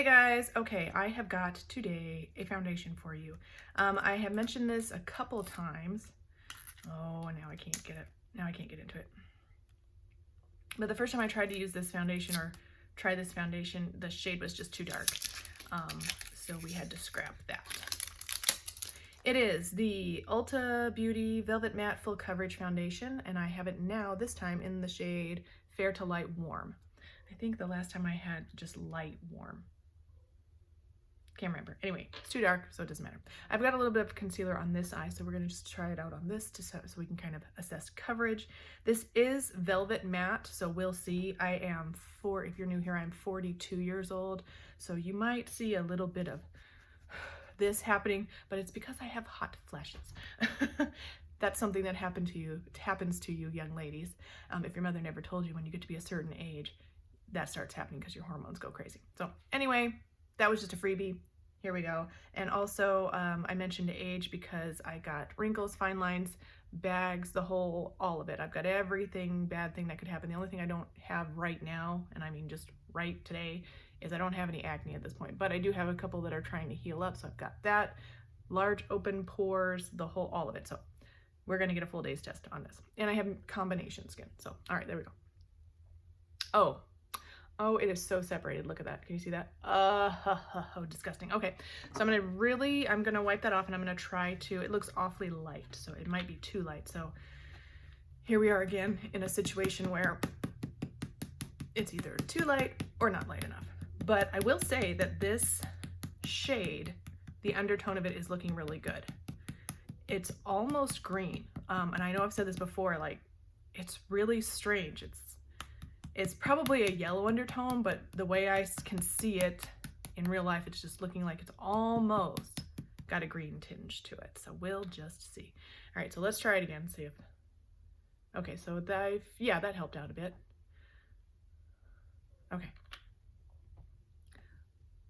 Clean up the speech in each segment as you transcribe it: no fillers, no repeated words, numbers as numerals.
Hey guys, okay, I have got today a foundation for you. I have mentioned this a couple times. Oh, now I can't get it. Now I can't get into it. But the first time I tried to use this foundation or try this foundation, the shade was just too dark. So we had to scrap that. It is the Ulta Beauty Velvet Matte Full Coverage Foundation, and I have it now, this time, in the shade Fair to Light Warm. I think the last time I had just light warm. Can't remember. Anyway, it's too dark, so it doesn't matter. I've got a little bit of concealer on this eye, so we're going to just try it out on this so we can kind of assess coverage. This is Velvet Matte, so we'll see. If you're new here, I'm 42 years old, so you might see a little bit of this happening, but it's because I have hot flashes. That's something that happens to you young ladies. If your mother never told you, when you get to be a certain age, that starts happening because your hormones go crazy. So anyway, that was just a freebie. Here we go. And also, I mentioned age because I got wrinkles, fine lines, bags, all of it. I've got everything bad thing that could happen. The only thing I don't have right now, and I mean just right today, is I don't have any acne at this point, but I do have a couple that are trying to heal up. So I've got that, large open pores, all of it. So we're gonna get a full day's test on this. And I have combination skin. So, all right, there we go. Oh, it is so separated. Look at that. Can you see that? Oh, disgusting. Okay, so I'm gonna wipe that off, and I'm gonna try to, it looks awfully light, so it might be too light. So here we are again in a situation where it's either too light or not light enough. But I will say that this shade, the undertone of it is looking really good. It's almost green. And I know I've said this before, like, it's really strange. It's probably a yellow undertone, but the way I can see it in real life, it's just looking like it's almost got a green tinge to it. So we'll just see. All right, so let's try it again, see if, okay, so that helped out a bit. Okay.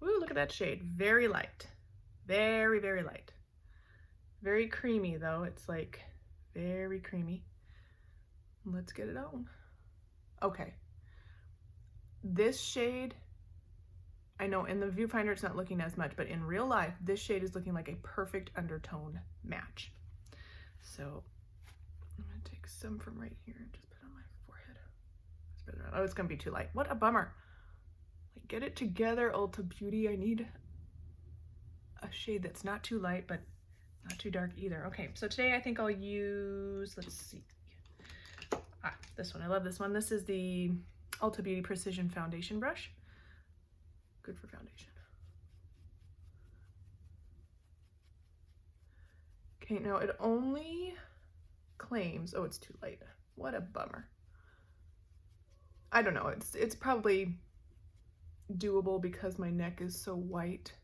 Woo, look at that shade, very light, very, very light. Very creamy though, it's like very creamy. Let's get it on. Okay. This shade, I know in the viewfinder it's not looking as much, but in real life, this shade is looking like a perfect undertone match. So I'm gonna take some from right here and just put on my forehead. Spread it around. Oh, it's gonna be too light. What a bummer. Like, get it together, Ulta Beauty. I need a shade that's not too light, but not too dark either. Okay, so today I think I'll use, let's see. This one, I love this one. This is the Ulta Beauty Precision Foundation Brush. Good for foundation. Okay, now it only claims, oh, it's too light. What a bummer. I don't know, it's probably doable because my neck is so white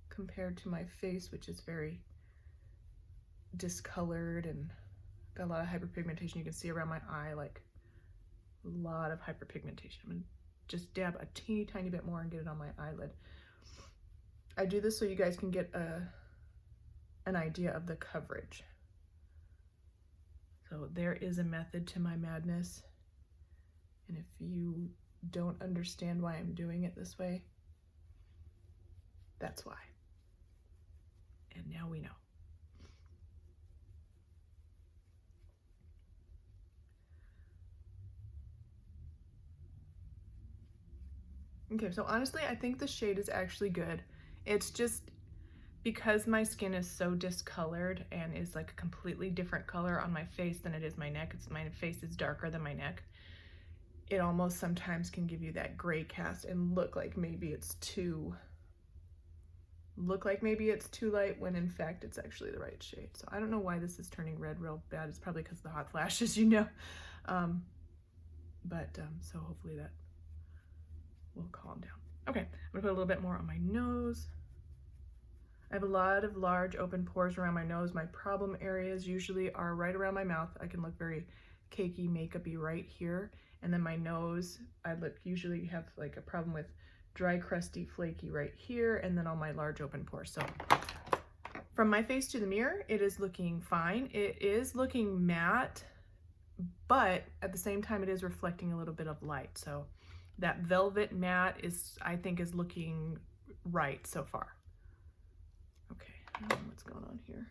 compared to my face, which is very discolored and got a lot of hyperpigmentation. You can see around my eye, like a lot of hyperpigmentation. I'm gonna just dab a teeny tiny bit more and get it on my eyelid. I do this so you guys can get an idea of the coverage. So there is a method to my madness. And if you don't understand why I'm doing it this way, that's why. And now we know. Okay, so honestly, I think the shade is actually good. It's just because my skin is so discolored and is like a completely different color on my face than it is my neck. My face is darker than my neck. It almost sometimes can give you that gray cast and look like maybe it's too light when in fact it's actually the right shade. So I don't know why this is turning red real bad. It's probably because of the hot flashes, you know. So hopefully that will calm down. Okay, I'm gonna put a little bit more on my nose. I have a lot of large open pores around my nose. My problem areas usually are right around my mouth. I can look very cakey, makeup-y right here. And then my nose, usually have like a problem with dry, crusty, flaky right here, and then all my large open pores. So from my face to the mirror, it is looking fine. It is looking matte, but at the same time, it is reflecting a little bit of light. So that velvet matte is, I think, is looking right so far. Okay, I don't know what's going on here.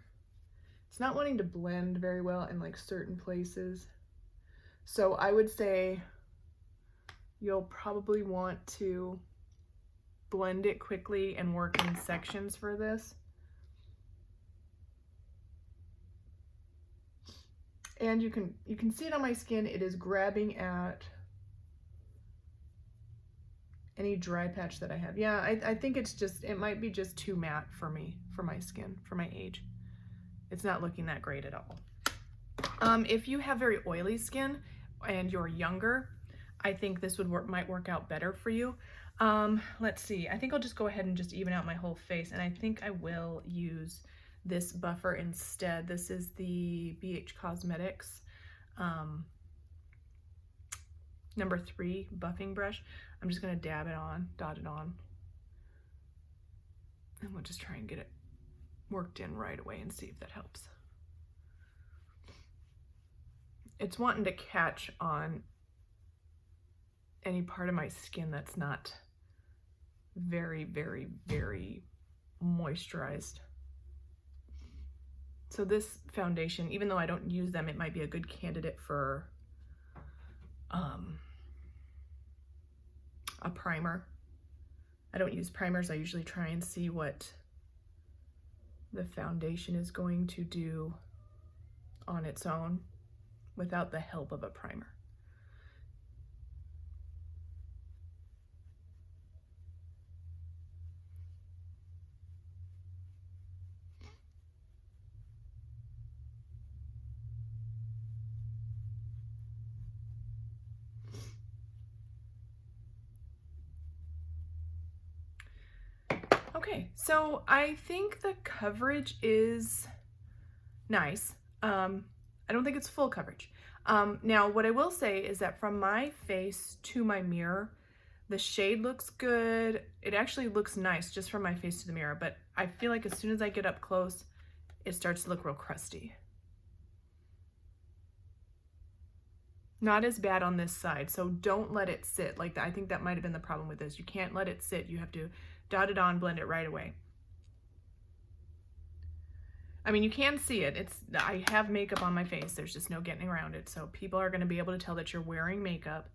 It's not wanting to blend very well in like certain places. So I would say you'll probably want to blend it quickly and work in sections for this. And you can see it on my skin. It is grabbing at any dry patch that I have. Yeah, I think it's just, it might be just too matte for me, for my skin, for my age. It's not looking that great at all. If you have very oily skin and you're younger, I think this would might work out better for you. Let's see, I think I'll just go ahead and just even out my whole face, and I think I will use this buffer instead. This is the BH Cosmetics number 3 buffing brush. I'm just gonna dab it on, dot it on, and we'll just try and get it worked in right away and see if that helps. It's wanting to catch on any part of my skin that's not very, very, very moisturized. So this foundation, even though I don't use them, it might be a good candidate for a primer. I don't use primers. I usually try and see what the foundation is going to do on its own without the help of a primer. Okay, so I think the coverage is nice. I don't think it's full coverage. Now, what I will say is that from my face to my mirror, the shade looks good. It actually looks nice just from my face to the mirror, but I feel like as soon as I get up close, it starts to look real crusty. Not as bad on this side, so don't let it sit like that. I think that might have been the problem with this. You can't let it sit. You have to dot it on, blend it right away. I mean, you can see it. I have makeup on my face. There's just no getting around it. So people are going to be able to tell that you're wearing makeup.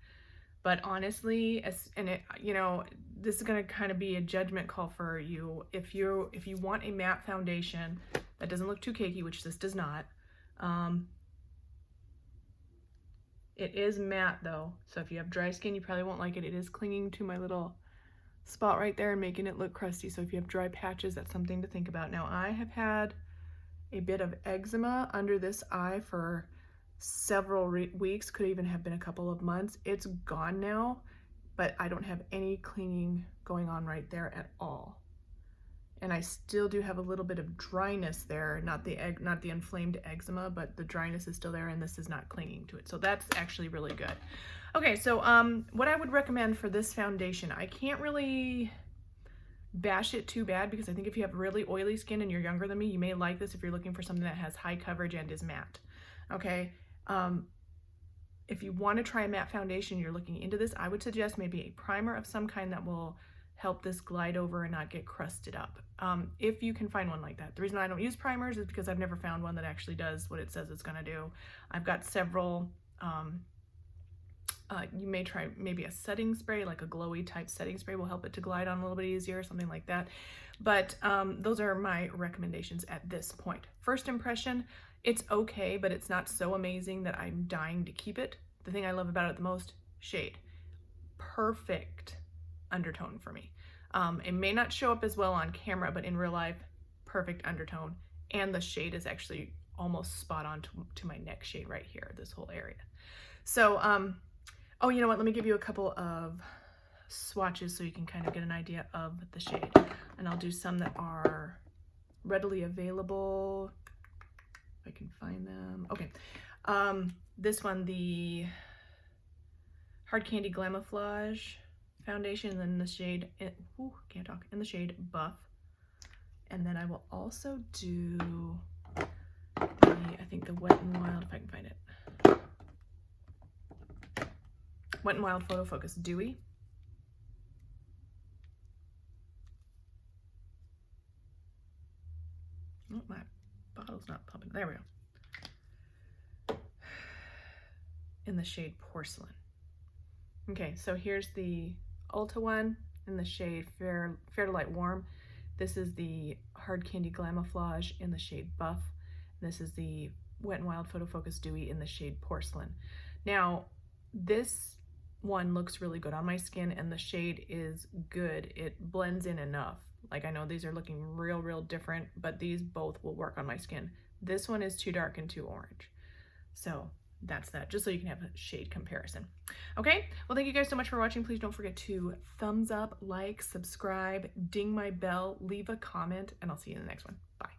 But honestly, you know, this is going to kind of be a judgment call for you. If you want a matte foundation that doesn't look too cakey, which this does not, it is matte though. So if you have dry skin, you probably won't like it. It is clinging to my little spot right there and making it look crusty. So if you have dry patches, that's something to think about. Now, I have had a bit of eczema under this eye for several weeks, could even have been a couple of months. It's gone now, but I don't have any clinging going on right there at all. And I still do have a little bit of dryness there, not the inflamed eczema, but the dryness is still there, and this is not clinging to it. So that's actually really good. Okay, so what I would recommend for this foundation, I can't really bash it too bad because I think if you have really oily skin and you're younger than me, you may like this if you're looking for something that has high coverage and is matte. Okay, if you want to try a matte foundation, you're looking into this, I would suggest maybe a primer of some kind that will help this glide over and not get crusted up. If you can find one like that. The reason I don't use primers is because I've never found one that actually does what it says it's going to do. I've got several. You may try maybe a setting spray, like a glowy type setting spray will help it to glide on a little bit easier, something like that. But those are my recommendations at this point. First impression, it's okay, but it's not so amazing that I'm dying to keep it. The thing I love about it the most, shade. Perfect undertone for me. It may not show up as well on camera, but in real life, perfect undertone. And the shade is actually almost spot on to my neck shade right here, this whole area. So, oh, you know what? Let me give you a couple of swatches so you can kind of get an idea of the shade. And I'll do some that are readily available. If I can find them. Okay. This one, the Hard Candy Glamouflage foundation, and then the shade, can't talk, in the shade Buff. And then I will also do I think the Wet n Wild, if I can find it. Wet n Wild Photo Focus Dewy. Oh, my bottle's not pumping. There we go. In the shade Porcelain. Okay, so here's the Ulta one in the shade Fair to Light Warm. This is the Hard Candy Glamouflage in the shade Buff. This is the Wet n Wild Photo Focus Dewy in the shade Porcelain. Now, this one looks really good on my skin, and the shade is good. It blends in enough. Like, I know these are looking real different, but these both will work on my skin. This one is too dark and too orange. So that's that, just so you can have a shade comparison. Okay, well, thank you guys so much for watching. Please don't forget to thumbs up, like, subscribe, ding my bell, leave a comment, and I'll see you in the next one. Bye.